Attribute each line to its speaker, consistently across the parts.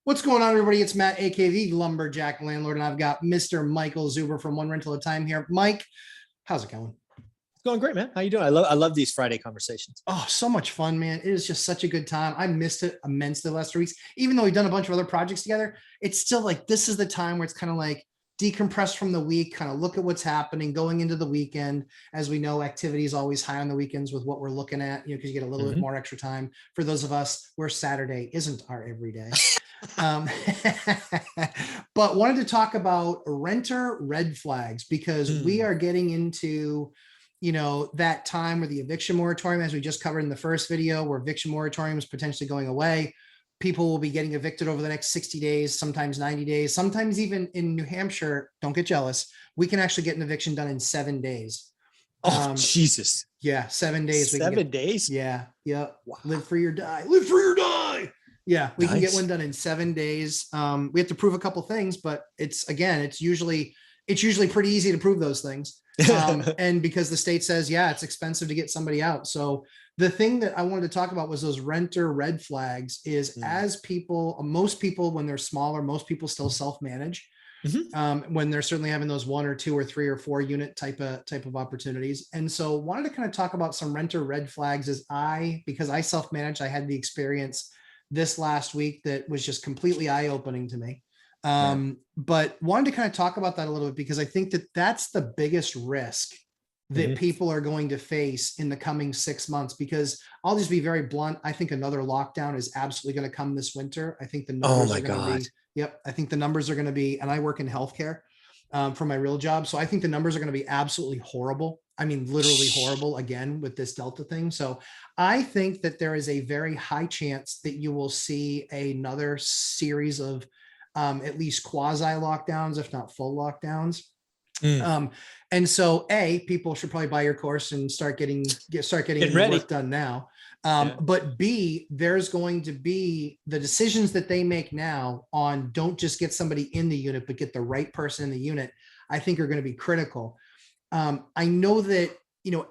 Speaker 1: What's going on, everybody? It's Matt, aka the Lumberjack Landlord, and I've got Mr. Michael Zuber from One Rental at a Time here. Mike, how's it going?
Speaker 2: It's going great, man. How you doing? I love these Friday conversations.
Speaker 1: Oh, so much fun, man. It is just such a good time. I missed it immensely the last 3 weeks. Even though we've done a bunch of other projects together, it's still like this is the time where it's kind of like decompress from the week, kind of look at what's happening going into the weekend. As we know, activity is always high on the weekends with what we're looking at, because you get a little bit more extra time. For those of us where Saturday isn't our everyday. um, but wanted to talk about renter red flags because we are getting into that time where the eviction moratorium, as we just covered in the first video, where eviction moratorium is potentially going away. People will be getting evicted over the next 60 days, sometimes 90 days, sometimes even in New Hampshire. Don't get jealous. We can actually get an eviction done in 7 days.
Speaker 2: Oh, Jesus.
Speaker 1: Yeah. 7 days.
Speaker 2: 7 days.
Speaker 1: Yeah. Yeah.
Speaker 2: Wow.
Speaker 1: Live free or die. Live free or die. Yeah. We can get
Speaker 2: Nice.
Speaker 1: one done in 7 days. We have to prove a couple things, but it's usually pretty easy to prove those things. And because the state says, yeah, it's expensive to get somebody out. So the thing that I wanted to talk about was those renter red flags is as people, most people, when they're smaller, most people still self-manage. When they're certainly having those 1 or 2 or 3 or 4 unit type of opportunities. And so wanted to kind of talk about some renter red flags because I self-managed, I had the experience this last week that was just completely eye-opening to me. But wanted to kind of talk about that a little bit because I think that that's the biggest risk that people are going to face in the coming 6 months, because I'll just be very blunt. I think another lockdown is absolutely going to come this winter. I think the numbers are going to be, yep. I think the numbers are going to be, and I work in healthcare for my real job. So I think the numbers are going to be absolutely horrible. I mean, literally horrible again with this Delta thing. So I think that there is a very high chance that you will see another series of at least quasi lockdowns, if not full lockdowns. And so people should probably buy your course and start getting work done now. But B, there's going to be the decisions that they make now on don't just get somebody in the unit, but get the right person in the unit, I think are going to be critical. I know that,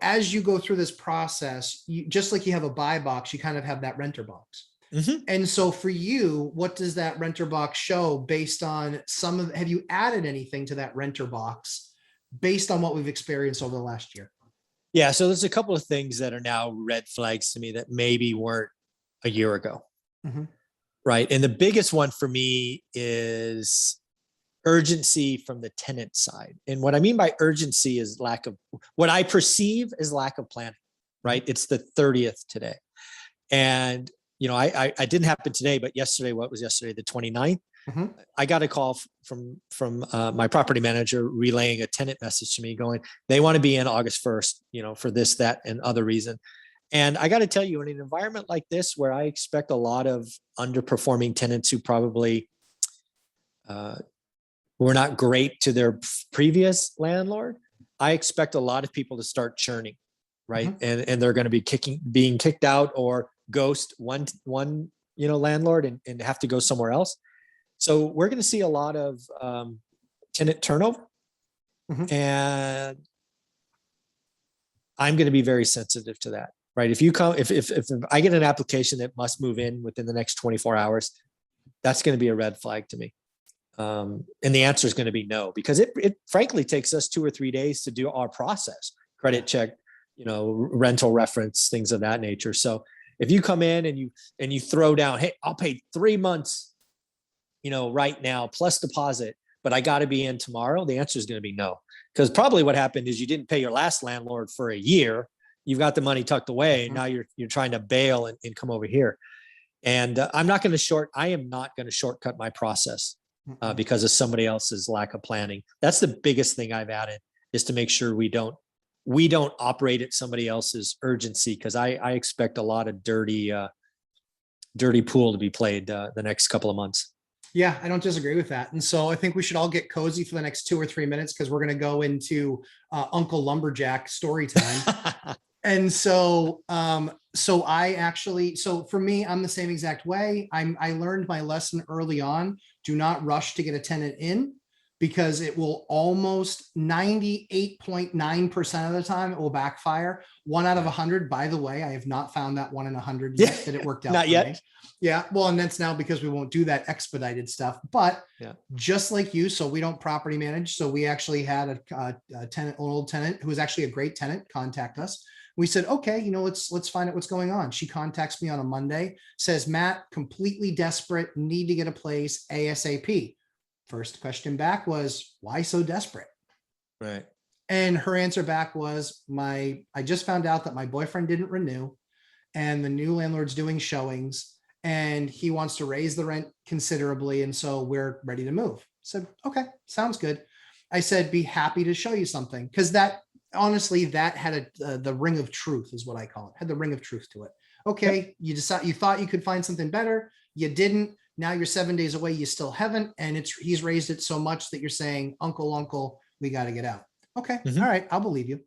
Speaker 1: as you go through this process, just like you have a buy box, you kind of have that renter box. And so for you, what does that renter box show based on have you added anything to that renter box based on what we've experienced over the last year?
Speaker 2: Yeah. So there's a couple of things that are now red flags to me that maybe weren't a year ago. Right. And the biggest one for me is urgency from the tenant side. And what I mean by urgency is what I perceive as lack of planning, right? It's the 30th today. And I didn't happen today, but yesterday, the 29th, I got a call from my property manager relaying a tenant message to me going, they want to be in August 1st, for this, that, and other reason. And I got to tell you, in an environment like this, where I expect a lot of underperforming tenants who probably were not great to their previous landlord, I expect a lot of people to start churning, right? And they're going to be being kicked out or ghost one landlord and have to go somewhere else. So we're going to see a lot of tenant turnover, and I'm going to be very sensitive to that, right? If I get an application that must move in within the next 24 hours, that's going to be a red flag to me. And the answer is going to be no, because it frankly takes us 2 or 3 days to do our process, credit check, rental reference, things of that nature. So if you come in and you throw down, hey, I'll pay 3 months, right now plus deposit, but I got to be in tomorrow, the answer is going to be no. Because probably what happened is you didn't pay your last landlord for a year. You've got the money tucked away, and now you're trying to bail and come over here. And I am not going to shortcut my process because of somebody else's lack of planning. That's the biggest thing I've added, is to make sure we don't operate at somebody else's urgency, because I expect a lot of dirty pool to be played the next couple of months.
Speaker 1: Yeah, I don't disagree with that. And so I think we should all get cozy for the next 2 or 3 minutes, because we're going to go into Uncle Lumberjack story time. And so for me, I'm the same exact way. I learned my lesson early on. Do not rush to get a tenant in, because it will almost 98.9% of the time it will backfire. 1 out of 100, by the way, I have not found that 1 in 100 yet that it worked out.
Speaker 2: Not
Speaker 1: for
Speaker 2: yet.
Speaker 1: me. Yeah. Well, and that's now because we won't do that expedited stuff, but just like you, so we don't property manage. So we actually had a tenant, an old tenant who was actually a great tenant, contact us. We said, okay, you know, let's find out what's going on. She contacts me on a Monday, says, Matt, completely desperate, need to get a place ASAP. First question back was, why so desperate?
Speaker 2: Right.
Speaker 1: And her answer back was, I just found out that my boyfriend didn't renew and the new landlord's doing showings and he wants to raise the rent considerably. And so we're ready to move. I said, okay, sounds good. I said, be happy to show you something. Cause that, honestly, that had the ring of truth is what I call it. Had the ring of truth to it. Okay. You thought you could find something better. You didn't. Now you're 7 days away. You still haven't. And he's raised it so much that you're saying, uncle, we got to get out. Okay. All right. I'll believe you.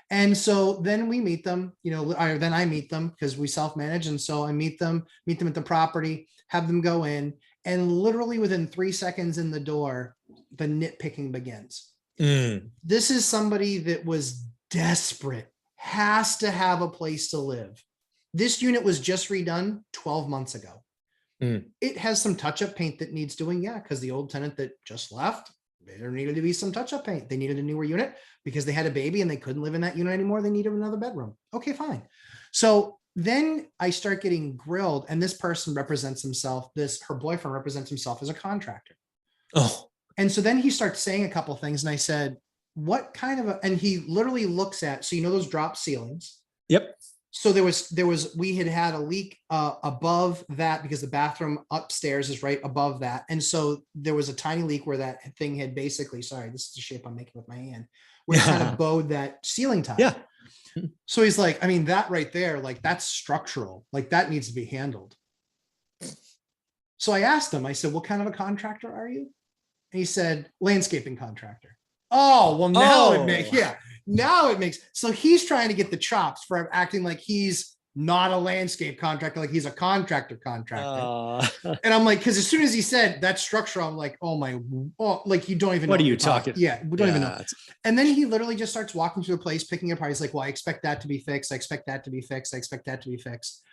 Speaker 1: And so then we meet them, you know, or then I meet them because we self-manage. And so I meet them at the property, have them go in, and literally within 3 seconds in the door, the nitpicking begins. This is somebody that was desperate, has to have a place to live. This unit was just redone 12 months ago. It has some touch-up paint that needs doing. Yeah, because the old tenant that just left, there needed to be some touch-up paint. They needed a newer unit because they had a baby and they couldn't live in that unit anymore. They needed another bedroom. Okay, fine. So then I start getting grilled, and this person represents himself, her boyfriend represents himself as a contractor.
Speaker 2: Oh.
Speaker 1: And so then he starts saying a couple of things, and I said, what kind of and he literally looks at, so you know those drop ceilings?
Speaker 2: Yep.
Speaker 1: So we had a leak above that because the bathroom upstairs is right above that. And so there was a tiny leak where that thing had basically, sorry, this is the shape I'm making with my hand, where it kind of bowed that ceiling tile.
Speaker 2: Yeah.
Speaker 1: So he's like, I mean, that right there, like that's structural, like that needs to be handled. So I asked him, I said, what kind of a contractor are you? And he said, landscaping contractor. Oh, well, now it makes, now it makes, so he's trying to get the chops for acting like he's not a landscape contractor, like he's a contractor. And I'm like, because as soon as he said that structural, I'm like, like you don't even know
Speaker 2: what are you talking?
Speaker 1: Yeah, we don't even know. And then he literally just starts walking through the place, picking it apart. He's like, well, I expect that to be fixed. I expect that to be fixed. I expect that to be fixed.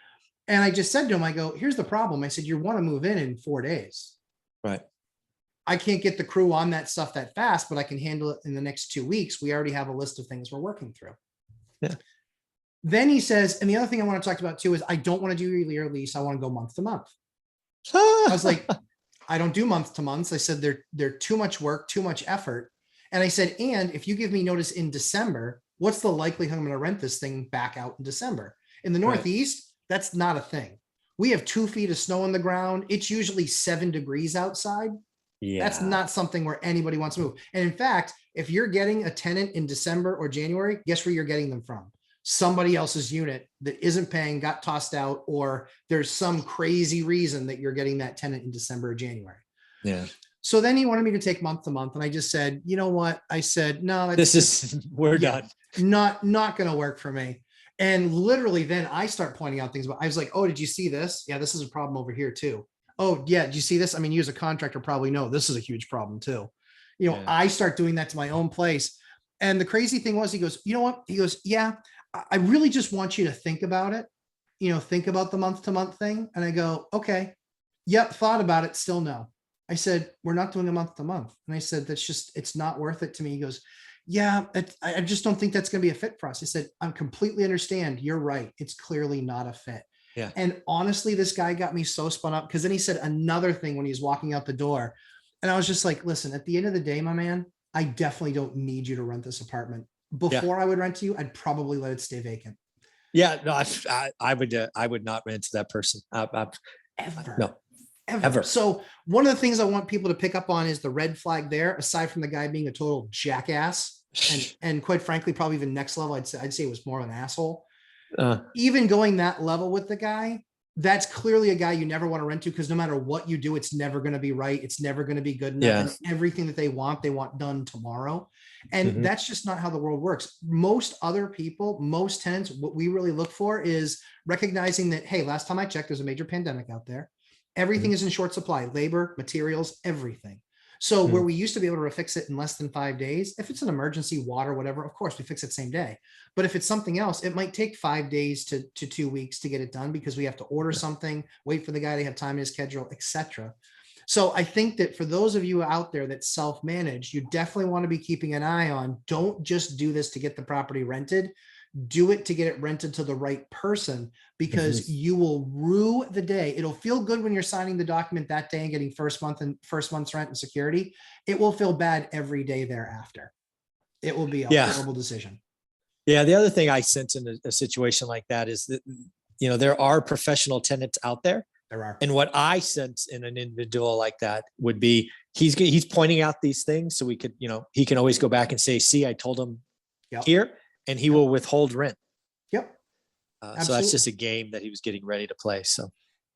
Speaker 1: And I just said to him, I go, here's the problem. I said, you want to move in 4 days.
Speaker 2: Right.
Speaker 1: I can't get the crew on that stuff that fast, but I can handle it in the next 2 weeks. We already have a list of things we're working through.
Speaker 2: Yeah.
Speaker 1: Then he says, and the other thing I want to talk about too is I don't want to do yearly or lease. I want to go month to month. I was like, I don't do month to months. I said, they're too much work, too much effort. And I said, and if you give me notice in December, what's the likelihood I'm going to rent this thing back out in December? In the Northeast, that's not a thing. We have 2 feet of snow on the ground. It's usually 7 degrees outside. Yeah. That's not something where anybody wants to move. And in fact, if you're getting a tenant in December or January, guess where you're getting them from? Somebody else's unit that isn't paying, got tossed out, or there's some crazy reason that you're getting that tenant in December or January.
Speaker 2: Yeah.
Speaker 1: So then he wanted me to take month to month. And I just said, you know what? I said, no,
Speaker 2: we're done.
Speaker 1: Not going to work for me. And literally then I start pointing out things, but I was like, oh, did you see this? Yeah, this is a problem over here too. Oh yeah, did you see this? I mean, you as a contractor probably know this is a huge problem too. You know, I start doing that to my own place. And the crazy thing was, he goes, you know what? He goes, yeah, I really just want you to think about it. You know, think about the month to month thing. And I go, okay, yep, thought about it, still no. I said, we're not doing a month to month. And I said, it's not worth it to me. He goes, yeah, I just don't think that's going to be a fit for us. I said, I completely understand. You're right. It's clearly not a fit.
Speaker 2: Yeah.
Speaker 1: And honestly, this guy got me so spun up because then he said another thing when he was walking out the door. And I was just like, listen, at the end of the day, my man, I definitely don't need you to rent this apartment. Before I would rent to you, I'd probably let it stay vacant.
Speaker 2: Yeah, no, I would not rent to that person. Ever. So
Speaker 1: one of the things I want people to pick up on is the red flag there, aside from the guy being a total jackass. And quite frankly, probably even next level, I'd say it was more of an asshole. Even going that level with the guy, that's clearly a guy you never want to rent to, because no matter what you do, it's never going to be right. It's never going to be good enough.
Speaker 2: Yeah.
Speaker 1: And everything that they want done tomorrow. And that's just not how the world works. Most other people, most tenants, what we really look for is recognizing that, hey, last time I checked, there's a major pandemic out there. Everything is in short supply, labor, materials, everything. So where we used to be able to fix it in less than 5 days, if it's an emergency, water, whatever, of course we fix it same day. But if it's something else, it might take 5 days to 2 weeks to get it done because we have to order something, wait for the guy to have time in his schedule, etc. So I think that for those of you out there that self-manage, you definitely want to be keeping an eye on, don't just do this to get the property rented. Do it to get it rented to the right person, because you will rue the day. It'll feel good when you're signing the document that day and getting first month's rent and security. It will feel bad every day thereafter. It will be a horrible decision.
Speaker 2: Yeah. The other thing I sense in a situation like that is that, there are professional tenants out there.
Speaker 1: There are.
Speaker 2: And what I sense in an individual like that would be he's pointing out these things so we could, he can always go back and say, see, I told him here, and he will withhold rent.
Speaker 1: Yep.
Speaker 2: So that's just a game that he was getting ready to play. So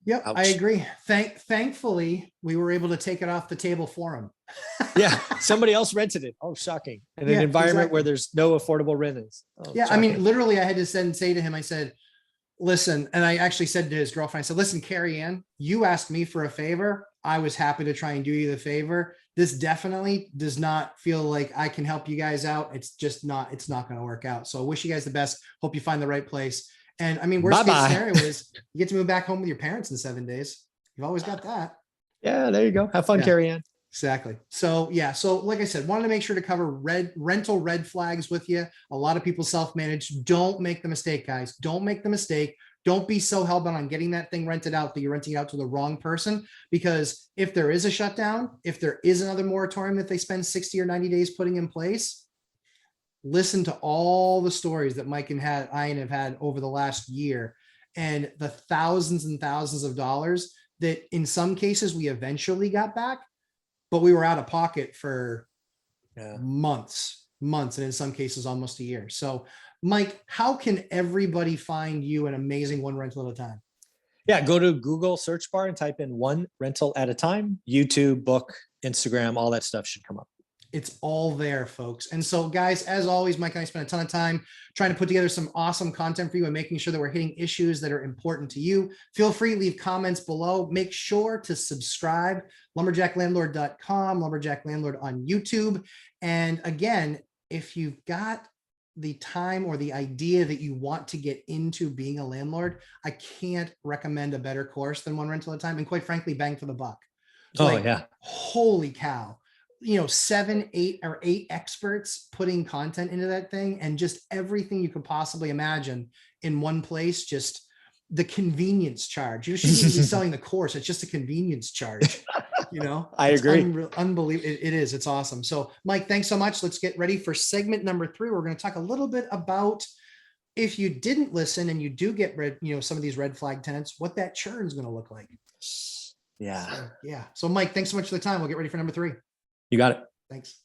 Speaker 1: yep, ouch. I agree. Thankfully, we were able to take it off the table for him.
Speaker 2: Yeah, somebody else rented it. Oh, shocking. In an environment where there's no affordable rentals. Oh,
Speaker 1: yeah,
Speaker 2: shocking.
Speaker 1: I mean, literally, I had to say to him, I said, listen, and I actually said to his girlfriend, I said, listen, Carrie Ann, you asked me for a favor. I was happy to try and do you the favor. This definitely does not feel like I can help you guys out. It's not going to work out. So I wish you guys the best. Hope you find the right place. And I mean, worst case scenario is you get to move back home with your parents in 7 days. You've always got that.
Speaker 2: Yeah, there you go. Have fun, Carrie Ann.
Speaker 1: Exactly. So yeah. So like I said, wanted to make sure to cover rental red flags with you. A lot of people self-manage. Don't make the mistake, guys. Don't make the mistake. Don't be so hellbent on getting that thing rented out that you're renting it out to the wrong person. Because if there is a shutdown, if there is another moratorium that they spend 60 or 90 days putting in place, listen to all the stories that Mike and Ian have had over the last year, and the thousands and thousands of dollars that in some cases we eventually got back, but we were out of pocket for months, and in some cases almost a year. So Mike, how can everybody find you an amazing one rental at a time?
Speaker 2: Yeah, go to Google search bar and type in one rental at a time. YouTube, book, Instagram, all that stuff should come up.
Speaker 1: It's all there, folks. And so guys, as always, Mike and I spent a ton of time trying to put together some awesome content for you and making sure that we're hitting issues that are important to you. Feel free to leave comments below. Make sure to subscribe, lumberjacklandlord.com, Lumberjack Landlord on YouTube. And again, if you've got the time or the idea that you want to get into being a landlord, I can't recommend a better course than one rental at a time. And quite frankly, bang for the buck. Holy cow. 7, 8 experts putting content into that thing, and just everything you could possibly imagine in one place. Just the convenience charge. You shouldn't even be selling the course. It's just a convenience charge.
Speaker 2: I agree.
Speaker 1: Unbelievable. It is. It's awesome. So Mike, thanks so much. Let's get ready for segment number 3. We're going to talk a little bit about, if you didn't listen and you do get some of these red flag tenants, what that churn is going to look like.
Speaker 2: Yeah.
Speaker 1: So Mike, thanks so much for the time. We'll get ready for number 3.
Speaker 2: You got it.
Speaker 1: Thanks.